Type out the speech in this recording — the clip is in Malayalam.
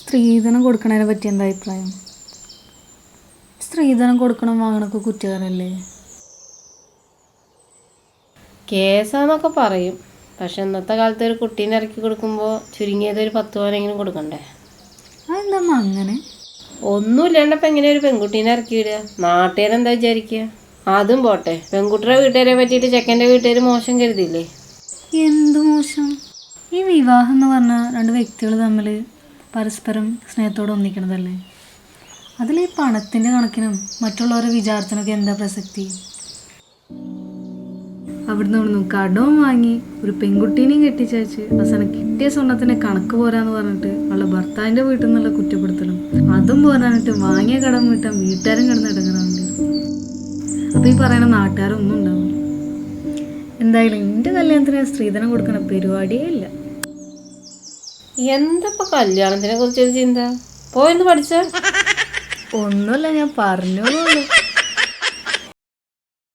സ്ത്രീധനം കൊടുക്കണതിനെ പറ്റി എന്താ അഭിപ്രായം? സ്ത്രീധനം കൊടുക്കണം വാങ്ങണൊക്കെ കുറ്റകരമല്ലേ? കേസാന്നൊക്കെ പറയും. പക്ഷെ ഇന്നത്തെ കാലത്ത് ഒരു കുട്ടീനെ ഇറക്കി കൊടുക്കുമ്പോൾ ചുരുങ്ങിയത് ഒരു 10 പവനെങ്കിലും കൊടുക്കണ്ടേ? അതെന്താ അങ്ങനെ? ഒന്നുമില്ലാണ്ടപ്പോൾ എങ്ങനെ ഒരു പെൺകുട്ടീനെ ഇറക്കി വിടുക? നാട്ടുകാരെന്താ വിചാരിക്കുക? അതും പോട്ടെ, പെൺകുട്ടിയുടെ വീട്ടുകാരെ പറ്റിയിട്ട് ചെക്കൻ്റെ വീട്ടുകാർ മോശം കരുതിയില്ലേ? എന്ത് മോശം? ഈ വിവാഹം എന്ന് പറഞ്ഞാൽ രണ്ട് വ്യക്തികൾ തമ്മിൽ പരസ്പരം സ്നേഹത്തോടെ ഒന്നിക്കണതല്ലേ. അതിൽ ഈ പണത്തിൻ്റെ കണക്കിനും മറ്റുള്ളവരെ വിചാരത്തിനൊക്കെ എന്താ പ്രസക്തി? അവിടുന്ന് കടവും വാങ്ങി ഒരു പെൺകുട്ടീനെയും കെട്ടിച്ചയച്ച് അവസാനം കിട്ടിയ സ്വർണത്തിൻ്റെ കണക്ക് പോരാന്ന് പറഞ്ഞിട്ട് അവളുടെ ഭർത്താവിൻ്റെ വീട്ടിൽ നിന്നുള്ള കുറ്റപ്പെടുത്തലും അതും പോരാനിട്ട് വാങ്ങിയ കടം വീട്ടാൻ വീട്ടുകാരും കിടന്ന് ഇടങ്ങാറുണ്ട്. അപ്പോൾ ഈ പറയുന്ന നാട്ടുകാരൊന്നും ഉണ്ടാവും. എന്തായാലും എൻ്റെ കല്യാണത്തിന് സ്ത്രീധനം കൊടുക്കുന്ന പരിപാടിയേ ഇല്ല. എന്തപ്പോ കല്യാണത്തിനെ കുറിച്ചൊരു ചിന്ത? പോയെന്ന് പഠിച്ച ഒന്നുമല്ല, ഞാൻ പറഞ്ഞോളൂ.